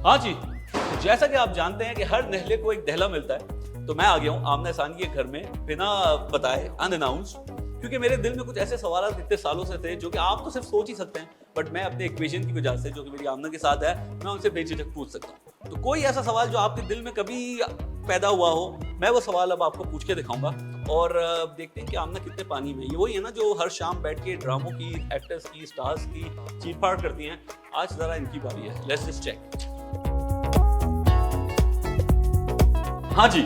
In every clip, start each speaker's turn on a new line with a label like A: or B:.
A: हाँ जी, जैसा कि आप जानते हैं कि हर नहले को एक दहला मिलता है, तो मैं आ गया हूँ आमना सानी के घर में बिना बताए, अनअनाउंस्ड, क्योंकि मेरे दिल में कुछ ऐसे सवाल इतने सालों से थे जो कि आप तो सिर्फ सोच ही सकते हैं, बट मैं अपने इक्वेशन की वजह से जो कि मेरी आमना के साथ है, मैं उनसे बेझिझक पूछ सकता हूँ। तो कोई ऐसा सवाल जो आपके दिल में कभी पैदा हुआ हो, मैं वो सवाल अब आपको पूछ के दिखाऊंगा और देखते हैं कि आमना कितने पानी में। ये वही है ना जो हर शाम बैठ के ड्रामों की, एक्टर्स की, स्टार्स की चीट फाड़ करती हैं। आज जरा इनकी बारी है, लेट्स जस्ट चेक। हाँ जी,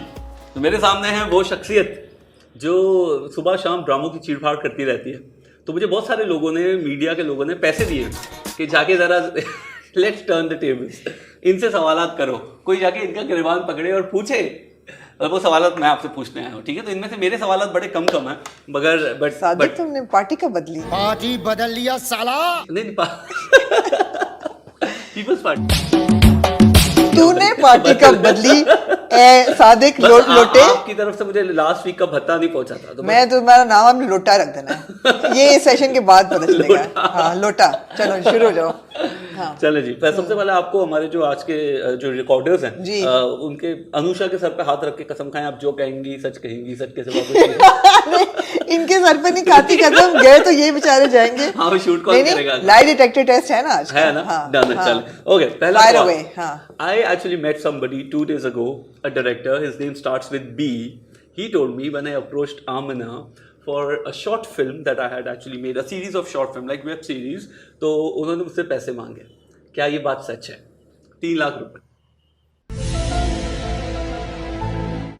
A: तो मेरे सामने है वो शख्सियत जो सुबह शाम ड्रामों की चीड़ फाड़ करती रहती है। तो मुझे बहुत सारे लोगों ने, मीडिया के लोगों ने पैसे दिए कि जाके ज़रा लेट्स टर्न द टेबल्स, इनसे सवालात करो, कोई जाके इनका गिरबान पकड़े और पूछे। और वो सवालात मैं आपसे पूछने आया हूँ, ठीक है? तो इनमें से मेरे सवालात बड़े कम हैं, मगर
B: बट तुमने पार्टी का बदली,
C: पार्टी बदल लिया साला।
A: नहीं पीपल्स पार्टी
B: तूने पार्टी कब बदली? ए सादिक लोटे,
A: आपकी तरफ से मुझे लास्ट वीक का भत्ता नहीं पहुंचा था, तो
B: मैं तुम्हारा नाम हमने लोटा रख देना है। ये सेशन के बाद पता चलेगा। हाँ लोटा, चलो शुरू हो जाओ। हाँ
A: चलो जी, सबसे पहले आपको हमारे जो आज के जो रिकॉर्डर्स हैं उनके अनुषा के सर पे हाथ रख के कसम खाएं, आप जो कहेंगी सच कहेंगी, सच के सिवा कुछ
B: इनके सर पे नहीं खाती कसम, गए तो ये बेचारे जाएंगे।
A: हाँ शूट कौन करेगा?
B: लाई डिटेक्टर टेस्ट है ना आज,
A: है ना? डन है, चलो ओके। पहला सवाल, I actually met somebody 2 days ago, a director, his name starts with B. He told me when I approached Amina for a short film that I had actually made, a series of short film, like web series, तो उन्होंने मुझसे पैसे मांगे। क्या ये बात सच है? 3 लाख रुपए।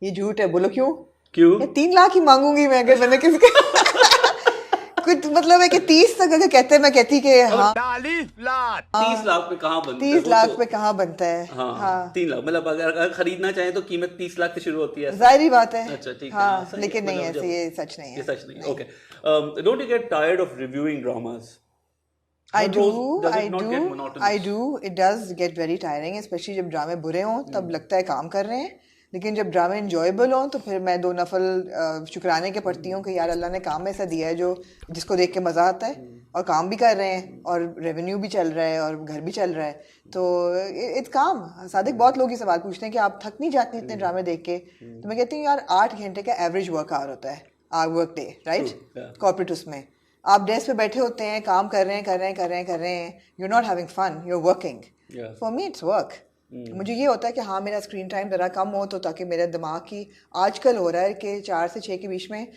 B: ये झूठ है, बोलो क्यों?
A: क्यों?
B: 3 लाख ही मांगूंगी मैं अगर मैंने किसी कुछ मतलब है कि 30 तक अगर कहते हैं, मैं कहती कि हाँ
A: 30 लाख पे कहाँ बनता है?
B: 30 लाख पे कहाँ बनता है?
A: हाँ 3 लाख, मतलब अगर खरीदना चाहे तो कीमत 30 लाख से शुरू होती है।
B: जाहिर बात है।
A: अच्छा ठीक है।
B: हाँ, लेकिन नहीं ऐसे, ये सच नहीं है।
A: ये सच नहीं। Okay, don't you get tired of reviewing dramas?
B: I do. It does get very tiring, especially जब ड्रामे बुरे हों, तब लगता है काम कर रहे हैं। लेकिन जब ड्रामे इंजॉयबल हों तो फिर मैं 2 नफल शुक्राने के पढ़ती हूँ कि यार अल्लाह ने काम ऐसा दिया है जो जिसको देख के मज़ा आता है, और काम भी कर रहे हैं और रेवेन्यू भी चल रहा है और घर भी चल रहा है, तो इट्स काम। सादिक, बहुत लोग ये सवाल पूछते हैं कि आप थक नहीं जाती इतने ड्रामे देख के? तो मैं कहती हूँ यार 8 घंटे का एवरेज वर्क आवर होता है, वर्क डे, राइट? कॉर्पोरेट उसमें आप डेस्क पे बैठे होते हैं, काम कर रहे हैं, you are not having fun, you are working. For me it's work. मुझे ये होता है कि हाँ मेरा स्क्रीन टाइम ज़रा कम हो, तो ताकि मेरे दिमाग की, आजकल हो रहा है कि 4 से 6 के बीच में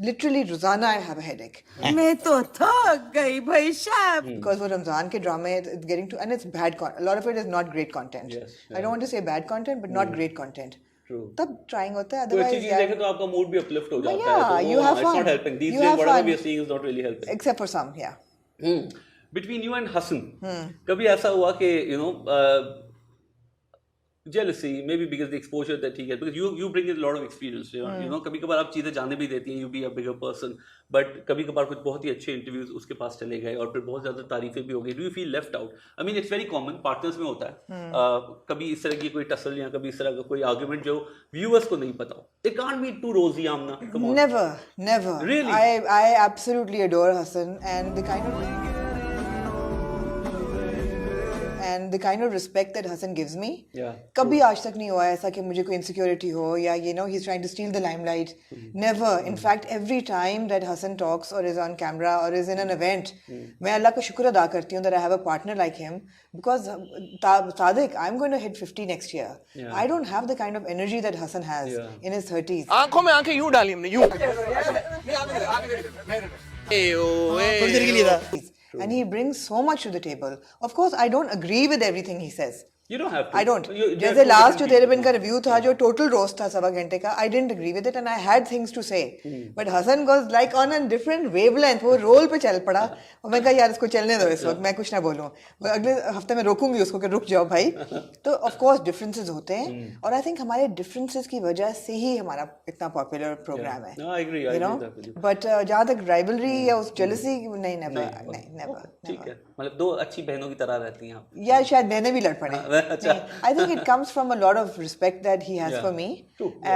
B: लिटरली रोजाना आई हैव अ हेडेक।
D: मैं तो थक गई भाई साहब,
B: बिकॉज वो रमजान के ड्रामे getting to, and it's bad, a lot of it is not great content. I don't want to say bad content, but not great content. तब ट्राइंग होता है,
A: अदरवाइज यार तो आपका मूड भी अपलिफ्ट हो जाता है, तो
B: you have fun.
A: it's not helping. These
B: You
A: days
B: have
A: whatever
B: fun.
A: we are seeing is not really helping.
B: except for some, yeah.
A: Between you and Hassan, कभी ऐसा हुआ कि jealousy, maybe because the exposure that he gets, because you bring in a lot of experience, you know, कभी कभार आप चीज़ें जानने भी देती हैं, you be a bigger person, but कभी कभार कुछ बहुत ही अच्छे इंटरव्यूज उसके पास चले गए और फिर बहुत ज़्यादा तारीफें भी हो गई। Do you feel left out? I mean, it's very common, partners में होता है। कभी इस तरह की कोई टसल या कभी इस तरह का कोई आर्गुमेंट जो व्यूअर्स को नहीं पता हो। It can't be too rosy, Amna. Come on.
B: Never.
A: Really?
B: I absolutely adore Hassan and the kind of respect that Hassan gives me. कभी आज तक नहीं हुआ ऐसा कि मुझे कोई insecurity हो या he's trying to steal the limelight. Never. In fact, every time that Hassan talks or is on camera or is in an event, मैं अल्लाह का शुक्र अदा करती हूँ that I have a partner like him, because Sadiq, I'm going to hit 50 next year. I don't have the kind of energy that Hassan has in his 30s.
C: आंखों में आंखें यूं डाली हमने, यूं। थोड़ी देर के लिए था।
B: And he brings so much to the table. Of course, I don't agree with everything he says.
A: You don't have to.
B: I don't. जैसे लास्ट जो तेरे बिन का रिव्यू था जो टोटल रोस्ट था 1.25 घंटे का, I didn't agree with it and I had things to say. But Hassan was like on a different wavelength. वो रोल पे चल पड़ा और मैं कहा यार इसको चलने दो इस वक्त, मैं कुछ ना बोलूँ, अगले हफ्ते में रोकूंगी उसको कि रुक जाओ भाई। तो ऑफ कोर्स डिफरेंसेस होते हैं और आई थिंक हमारे डिफरेंसेस की वजह से ही हमारा इतना पॉपुलर प्रोग्राम है।
A: I agree. I agree with that.
B: But जहाँ तक राइवलरी या उस जेलसी, नहीं नेवर।
A: ठीक है, मतलब 2 अच्छी बहनों की तरह रहती हैं आप।
B: या शायद मैंने भी लड़ पड़े।
A: अच्छा।
B: I think it comes from a lot of respect that he has for me,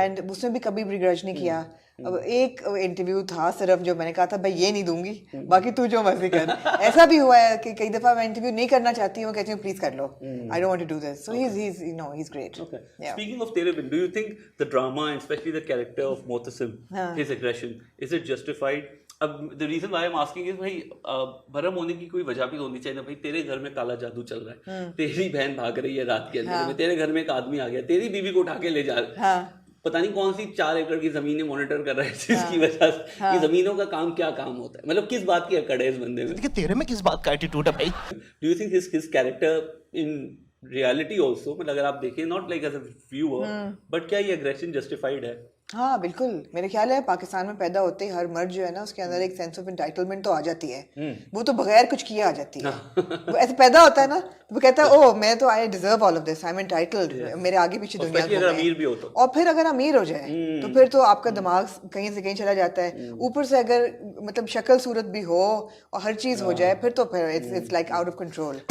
B: and उसने भी कभी begrudge नहीं किया। अब एक इंटरव्यू था सिर्फ जो मैंने कहा था भाई ये नहीं दूंगी, बाकी तू जो मर्जी कर। ऐसा भी हुआ है कि कई दफा मैं इंटरव्यू नहीं करना चाहती हूँ, कहती हूँ प्लीज कर लो, I don't want to do this, so he's great.
A: Okay.
B: Yeah.
A: Speaking of Tere Bin, do you think the drama and especially the character of Motasim, his aggression, is it justified? अब the reason why I'm asking is भाई भरम होने की कोई वजह भी होनी चाहिए ना भाई, तेरे घर में काला जादू चल रहा है, तेरी बहन भाग रही है रात के अंदर में, तेरे घर में एक आदमी आ गया, तेरी बीवी को उठा के ले जा रहा है, पता नहीं कौन सी 4 एकड़ की जमीनें मॉनिटर कर रहे हैं जिसकी वजह से कि जमीनों का काम क्या काम होता है, मतलब किस बात की अकड़ है इस बंदे में,
C: तेरे में किस बात का एटीट्यूड है भाई?
A: Do you think his character in reality also, मतलब अगर आप देखें not like as a viewer, but क्या ये एग्रेशन जस्टिफाइड है?
B: हाँ बिल्कुल, मेरे ख्याल है पाकिस्तान में पैदा होते ही हर मर्द जो है ना उसके अंदर एक सेंस ऑफ एंटाइटलमेंट तो आ जाती है, वो तो बगैर कुछ किए आ जाती है। वो ऐसे पैदा होता है ना, वो कहता है ओह मैं तो I deserve all of this, I am entitled, मेरे आगे पीछे दुनिया
A: अगर अमीर भी हो तो,
B: और फिर अगर अमीर हो जाए तो फिर तो आपका दिमाग कहीं से कहीं चला जाता है, ऊपर से अगर मतलब शक्ल सूरत भी हो और हर चीज हो जाए फिर तो फिर it's like out of control.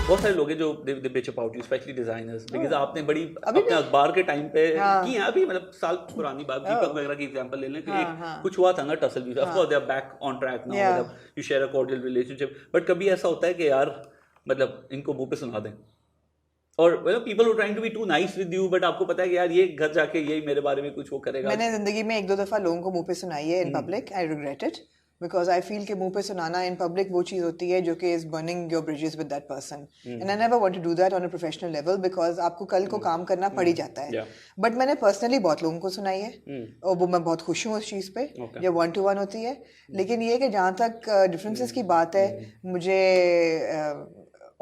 A: बहुत सारे लोग हैं जो they bitch about you, especially designers, because आपने बड़ी अपने अखबार के टाइम पे की है, अभी मतलब साल पुरानी बात, दीपक वगैरह की एग्जांपल ले लें कि एक कुछ हुआ था ना टसल भी, of course they are back on track now, मतलब you share a cordial relationship, but कभी ऐसा होता है कि यार मतलब इनको मुंह पे सुना दें, और मतलब people are trying to be too nice with you, but आपको पता है कि यार ये घर जाके यही मेरे बारे में कुछ वो करेगा।
B: मैंने जिंदगी में 1-2 दफा लोगों को मुंह पे सुनाई है in public, I regret it, because I feel कि मुंह पे सुनाना इन पब्लिक वो चीज़ होती है जो कि is burning your bridges with that person, and I never want to do that on a professional level, because आपको कल को काम करना पड़ ही जाता है। बट मैंने पर्सनली बहुत लोगों को सुनाई है, और वो मैं बहुत खुश हूँ उस चीज़ पे जब 1-to-1 होती है। लेकिन ये कि जहाँ तक डिफरेंसेस की बात है, मुझे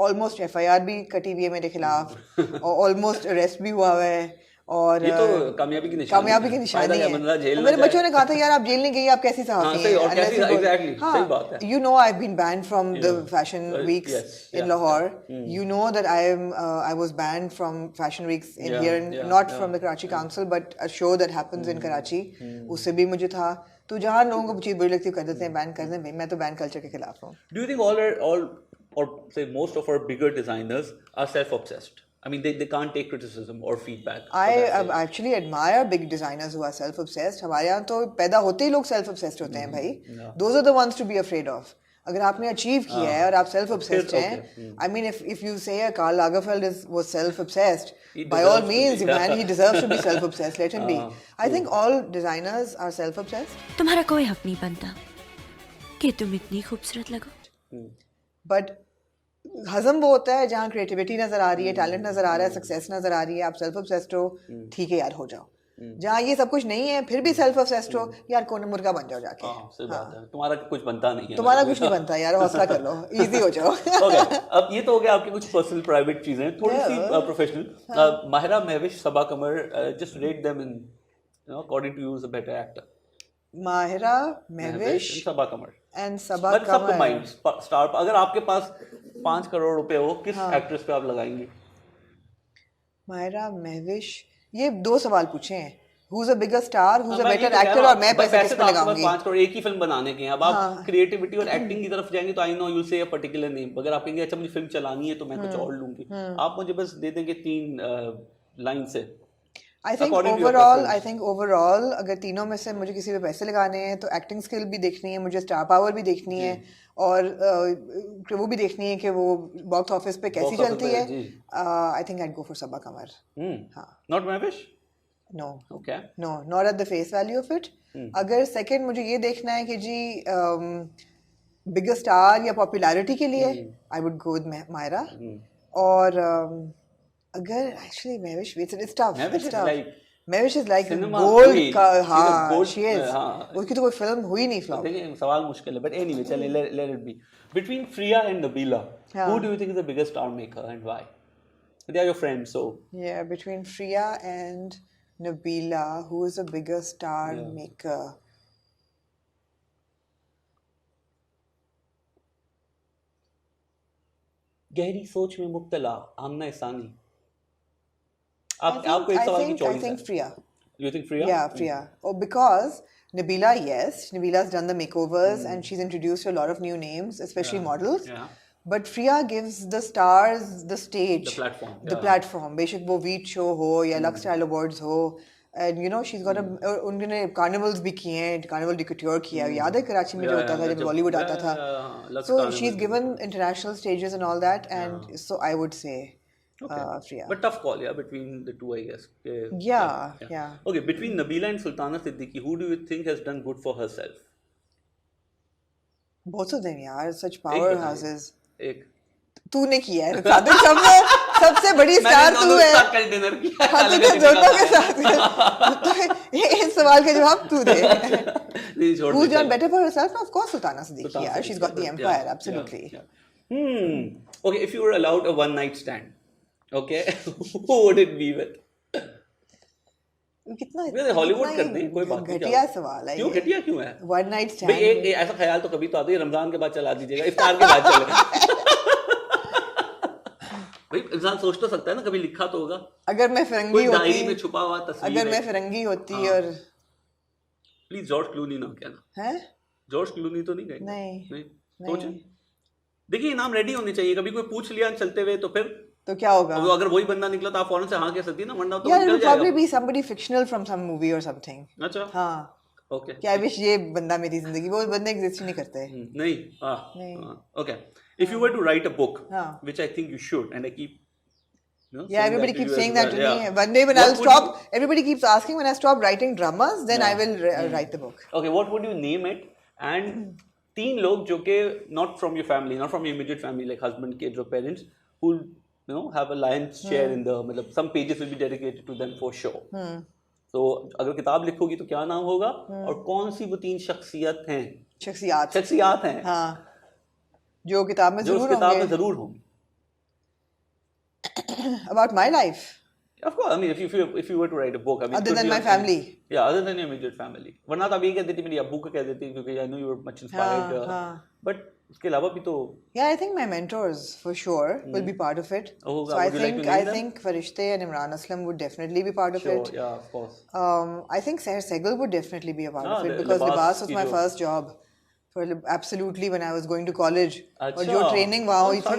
B: ऑलमोस्ट FIR भी कटी हुई है मेरे खिलाफ, और ऑलमोस्ट अरेस्ट भी हुआ है, और
A: ये तो कामयाबी की निशानी
B: है। मेरे बच्चों ने कहा था यार आप जेल नहीं गई, आप कैसी सहाफ़ी हैं? You know I've been banned from the fashion weeks in Lahore. You know that I was banned from fashion weeks in here, not from the Karachi Council, but a show that happens in Karachi. उससे भी मुझे था। तो जहाँ लोगों को चीज़ बुरी लगती है कर देते हैं, बैन कर दें। मैं तो बैन कल्चर के खिलाफ हूँ।
A: Do you think all or say most of our bigger designers are self-obsessed? I mean, they can't take criticism or feedback.
B: I actually admire big designers who are self-obsessed. हमारे यहाँ तो पैदा होते ही लोग self-obsessed होते हैं भाई. Those are the ones to be afraid of. अगर आपने अचीव किया है और आप self-obsessed हैं, I mean, if you say Karl Lagerfeld was self-obsessed, by all means, man, he deserves to be self-obsessed. Let him be. I think all designers are self-obsessed.
E: तुम्हारा कोई हक नहीं बनता कि तुम इतनी खूबसूरत लगो.
B: But हजम वो होता है जहाँ क्रिएटिविटी नजर आ रही है, टैलेंट नजर आ रहा है, सक्सेस नजर आ रही है, आप सेल्फ ऑब्सेस्ड हो, ठीक है यार हो जाओ. जहाँ ये सब कुछ नहीं है फिर भी सेल्फ ऑब्सेस्ड हो, यार कौन मुर्गा बन जाओ जाके.
A: सही बात है, तुम्हारा कुछ बनता नहीं है,
B: तुम्हारा कुछ नहीं बनता यार, हौसला कर लो, इजी हो जाओ.
A: ओके, अब ये तो हो गया आपकी कुछ पर्सनल प्राइवेट चीजें, थोड़ी सी professional. Mahira Mahvish, Saba Qamar, just rate them in according to you is a better actor.
B: Mahira Mahvish,
A: Saba Qamar
B: and Saba Qamar.
A: Star, अगर आपके पास 5 करोड़ रुपए हो, किस एक्ट्रेस पे आप लगाएंगे?
B: माहिरा महविश, ये 2 सवाल पूछे हैं. Who's a bigger star, who's a better actor, और मैं पैसे किस पे लगाऊंगी?
A: 5 करोड़ एक ही फिल्म बनाने के हैं. अब आप क्रिएटिविटी और एक्टिंग की तरफ जाएंगे तो आई नो यू से अ पर्टिकुलर नेम. अगर आप कहेंगे अच्छा मुझे फिल्म चलानी है तो मैं कुछ और लूंगी, आप मुझे बस दे देंगे 3 लाइन से.
B: I think overall अगर तीनों में से मुझे किसी पे पैसे लगाने हैं तो एक्टिंग स्किल भी देखनी है, मुझे स्टार पावर भी देखनी है, और वो भी देखनी है कि वो बॉक्स ऑफिस पे कैसी चलती है. I think I'd go for सबा कमर. हाँ.
A: Not Mahwish?
B: No.
A: Okay.
B: No, not at the face value of it. अगर सेकंड मुझे ये देखना है कि जी बिगर स्टार या पॉपुलैरिटी के लिए, I would go with Mahira. और अगर actually Mahvish, it's tough. Mahvish is like gold का, हाँ, she is. उसकी तो कोई फिल्म हुई नहीं फ्लॉप.
A: देखिए सवाल मुश्किल है, but anyway, चले let it be. Between Priya and Nabila, who do you think is the biggest star maker and why? They are your friends, so.
B: Yeah, between Priya and Nabila, who is the biggest star maker?
A: गहरी सोच में मुब्तला आमना इसानी. आपको एक सवाल की choice है.
B: I think Priya.
A: You think Priya?
B: Yeah, Priya. Oh, because Nabila, yes, Nabila's done the makeovers and she's introduced a lot of new names, especially models.
A: Yeah.
B: But Priya gives the stars the stage,
A: The platform,
B: the
A: yeah.
B: platform. बेशक वो Veet show हो या Lux Style Awards हो, and you know she's got उन्होंने carnivals भी किए हैं, carnival de couture किया है, याद है कराची में जो होता था जब Bollywood आता था. So she's given international stages and all that, and so I would say Priya.
A: But tough call, yeah, between the two, I guess.
B: Yeah.
A: Okay, between Nabila and Sultana Siddiqui, who do you think has done good for herself?
B: Both of them यार, such
A: एक बताइए.
B: powerhouses.
A: एक.
B: तूने किया है सादिक, सबसे बड़ी star तू है.
A: कल डिनर किया.
B: हाँ, तूने दोनों के साथ तो इस सवाल का जवाब तू दे. Who's done better for herself? Of course, Sultana Siddiqui. Yeah, she's got the empire, absolutely.
A: Okay, if you were allowed a one night stand, okay, who would it be with?
B: कितना
A: हॉलीवुड कर दी, कोई बात नहीं.
B: घटिया सवाल है.
A: क्यों घटिया क्यों है?
B: One night stand.
A: भाई एक ऐसा ख्याल तो कभी तो आता है, रमजान के बाद चला दीजिएगा, इफ्तार के बाद चले. भाई इंसान सोच तो सकता है ना, कभी लिखा तो होगा.
B: अगर मैं फिरंगी
A: कोई
B: होती,
A: डायरी में छुपा हुआ तस्वीर.
B: अगर मैं फिरंगी होती और
A: प्लीज जॉर्ज क्लूनी ना कहना.
B: हैं?
A: जॉर्ज क्लूनी तो नहीं गए?
B: नहीं.
A: सोचें. देखिए नाम रेडी होने चाहिए. कभी कोई पूछ लिया चलते हुए तो फिर
B: तो क्या होगा?
A: अगर वही बंदा निकला तो आप फौरन से हाँ कह सकती है ना, वरना तो
B: Yeah,
A: निकल
B: it would probably
A: जाएगा.
B: be somebody fictional from some movie or something.
A: अच्छा.
B: हाँ.
A: ओके.
B: क्या I wish ये बंदा मेरी जिंदगी, वो बंदे एग्जिस्ट नहीं करते.
A: नहीं.
B: नहीं.
A: Okay. If you were to write a book,
B: हाँ.
A: which I think you should, and I keep.
B: Yeah, everybody keeps saying that to me. One day when I'll stop, everybody keeps asking when I stop writing dramas, then I will write the book.
A: Okay, what would you name it? And 3 लोग जो के not from your family, not from your immediate family, like husband, kids or parents, who have a lion's share in the, मतलब some pages will be dedicated to them for sure. So अगर किताब लिखोगी तो क्या नाम होगा और कौन सी वो 3 शख्सियत हैं? शख्सियात हैं.
B: हाँ. जो किताब में
A: जरूर होंगी.
B: About my life.
A: Of course, I mean, if you were to write a book, I mean,
B: Other than my family.
A: Yeah, other than your immediate family. वरना तो आप ये कह देती मेरी अब्बू को कह देती क्योंकि I know you were much inspired. But उसके अलावा भी तो.
B: Yeah, I think my mentors for sure will be part of it.
A: Oh,
B: so I think Farishte and Imran Aslam would definitely be part of it.
A: Yeah, of course.
B: I think Seher Sehgal would definitely be a part of it because Libas was my first job. Absolutely, when I was going to college. और जो training वहाँ हुई थी.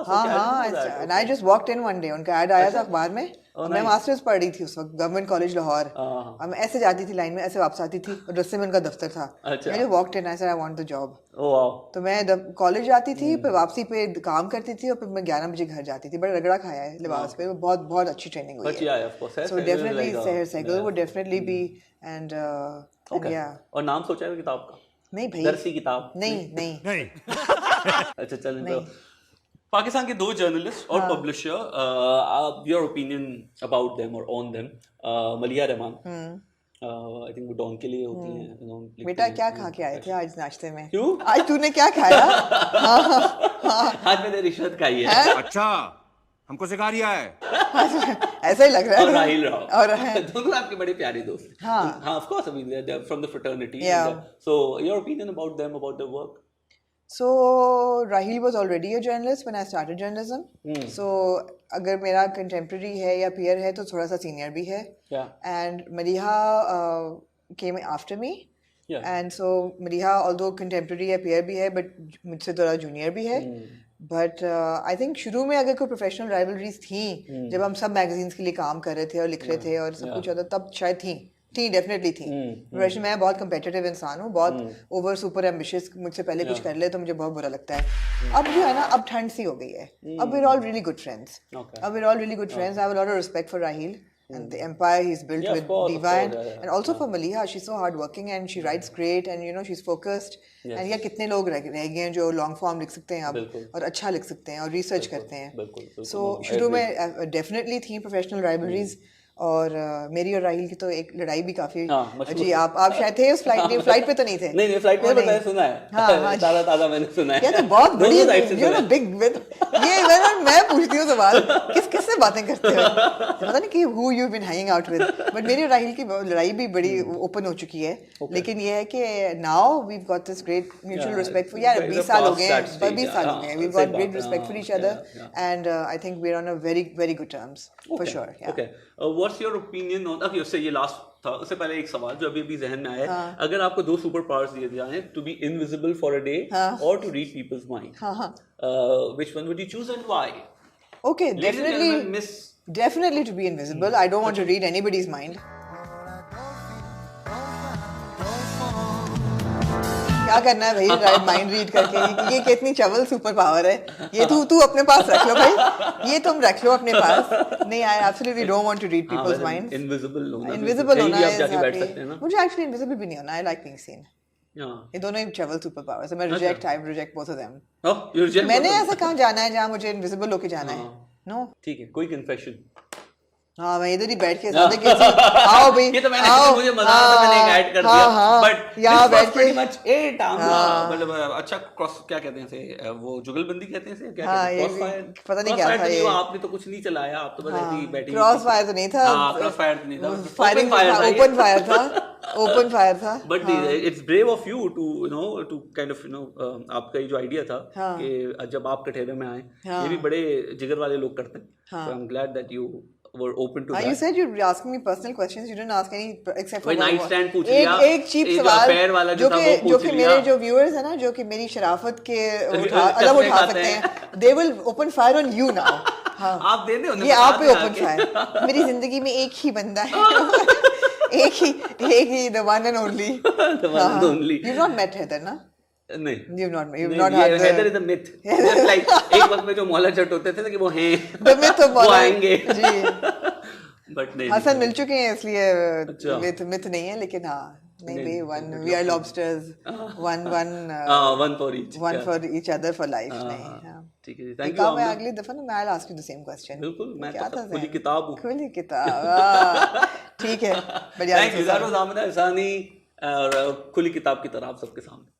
B: हाँ, and I just walked in one day. उनका ad आया था अखबार में. और मैं मास्टर्स पढ़ रही थी उस वक्त गवर्नमेंट कॉलेज लाहौर. और मैं ऐसे जाती थी लाइन में, ऐसे वापस आती थी और रस्ते में उनका दफ्तर था. I just walked in. I said I want the job.
A: Oh wow.
B: तो मैं कॉलेज जाती थी, फिर वापसी पे काम करती थी और फिर मैं 11 बजे घर जाती थी. बड़ा रगड़ा खाया है लिबास पे. बहुत बहुत अच्छी ट्रेनिंग हुई है. So definitely Seher Sehgal would definitely be and yeah.
A: और नाम सोचा है किताब का?
B: नहीं भाई.
A: दरसी किताब.
B: नहीं.
A: अच्छा चलें. पाकिस्तान के 2 जर्नलिस्ट और publisher, your opinion about them और ऑन देम. मलिया रहमान, आई थिंक वो डॉन के लिए होती हैं.
B: बेटा क्या खा के आए थे आज नाश्ते में?
A: क्यों?
B: आज तूने क्या खाया?
A: आज मैंने रिश्वत खाई है.
F: अच्छा, हमको सिखा रिया है.
B: ऐसा ही लग रहा है.
A: और राहिल राव.
B: और
A: दोनों आपके बड़े प्यारे दोस्त. हाँ, of course. I mean, they're from the fraternity.
B: Yeah.
A: So, your opinion about them, about their work?
B: So, Rahil was already a journalist when I started journalism. So, अगर मेरा contemporary है या peer है तो थोड़ा सा senior भी है.
A: Yeah.
B: And Maliha came after me.
A: Yeah.
B: And so Maliha, although contemporary है, peer भी है, but मुझसे थोड़ा junior भी है. But I think शुरू में अगर कोई professional rivalries थी, जब हम सब magazines के लिए काम कर रहे थे और लिख रहे थे और सब कुछ होता, तब शायद थी डेफिनेटली थी. वैसे मैं बहुत competitive इंसान हूँ, बहुत over super ambitious. मुझसे पहले कुछ कर ले तो मुझे बहुत बुरा लगता है. अब जो है ना, अब ठंड सी हो गई है. अब we're all really good friends. अब we're all really good friends. I have a lot of respect for Rahil and the empire he's built with Diva and also for Maliha. She's so hardworking and she writes great and she's focused. And yeah, कितने लोग रह गए हैं जो long form लिख सकते हैं अब और अच्छा लिख सकते हैं और research करते हैं. So शुरू में definitely थी professional rivalries. और मेरी और राहिल की तो एक लड़ाई भी काफी. जी, आप शायद थे उस फ्लाइट पे तो नहीं थे?
A: नहीं, फ्लाइट पे मैंने सुना है. ताजा मैंने सुना है.
B: क्या तो बहुत बड़ी बिग ये मैं पूछती हूँ सवाल, किस से बातें करते हो, पता नहीं कि who you've been hanging out with. But मेरी और राहिल की लड़ाई भी बड़ी ओपन हो चुकी है. लेकिन ये है कि now we've got this great mutual respect for. यार 20 साल हो गए हैं. We've got great respect for each other and I think we're on a very very good terms for sure.
A: Okay. What's your opinion on, okay, say ये last था उससे पहले एक सवाल जो अभी अभी जहन में आया है, अगर आपको 2 सुपर पावर्स दिए जाएं, to be invisible for a day और to read people's mind, which one would you choose and why?
B: Okay, definitely to be invisible. I don't want to read anybody's mind. क्या करना है भाई mind read करके? ये कितनी चवल super power है, ये तू अपने पास रख लो भाई, ये तुम रख लो अपने पास। नहीं, I absolutely don't want to read people's minds.
A: Invisible
B: होना
A: आप जाके बैठ सकते हैं
B: है,
A: ना।
B: मुझे एक्चुअली इनविजिबल भी नहीं होना, आई लाइक बीइंग सीन। ये दोनों ही ट्रैवल सुपर पावर्स है। मैं reject both of them.
A: Oh, you reject?
B: मैंने ऐसा कहाँ जाना है जहाँ मुझे इनविजिबल होके जाना है? नो।
A: ठीक है, कोई कन्फेशन?
B: हाँ, मैं इधर ही बैठ के साथ आओ भाई,
A: ये तो मैंने मुझे मजा आ रहा था, मैंने एक ऐड कर दिया, बट
B: यहाँ बैठ के
A: मच इट। मतलब अच्छा, क्रॉस क्या कहते हैं इसे, वो जुगलबंदी कहते हैं इसे, क्या कहते हैं, क्रॉस फायर?
B: पता नहीं क्या था ये।
A: आपने तो कुछ नहीं चलाया, आप तो बस ऐसे ही बैठे।
B: क्रॉस फायर तो नहीं था,
A: क्रॉस फायर तो नहीं था,
B: फायरिंग ओपन फायर था।
A: But it's brave of you to to kind of आपका ये जो आइडिया था कि जब आप कठेरे में आए, ये भी बड़े जिगर वाले लोग करते हैं, so I'm glad that you were open to that.
B: You said you're asking me personal questions. You didn't ask any except for
A: कोई नाइट स्टैंड पूछ लिया,
B: एक चीप सवाल
A: वाला
B: जो कि मेरे जो व्यूअर्स है ना, जो कि मेरी शराफत के अलग उठा सकते हैं, they will open fire on you now. हाँ,
A: आप दे दो,
B: ये आप पे open fire। मेरी जिंदगी में एक ही बंदा है, एक ही the one and only।
A: the one and only।
B: You've not met Heather ना?
A: नहीं,
B: you've not had the
A: Heather is a myth। Just like एक वक्त में जो मौला जट होते थे ना कि वो हैं,
B: the myth of
A: वो
B: मौला
A: आएंगे
B: जी।
A: बट नहीं,
B: हसन मिल चुके हैं इसलिए myth नहीं है, लेकिन हाँ, नहीं भाई, one we are lobsters, one for each other for life। नहीं,
A: ठीक है, थैंक यू।
B: मैं अगली दफा ना I'll ask you the same question।
A: बिल्कुल, मैं
B: क्या
A: तो
B: था
A: खुली किताब हूँ।
B: खुली किताब, ठीक है, बढ़िया।
A: Thank you. That was Amina Hasani, और खुली किताब की तरह आप सबके सामने।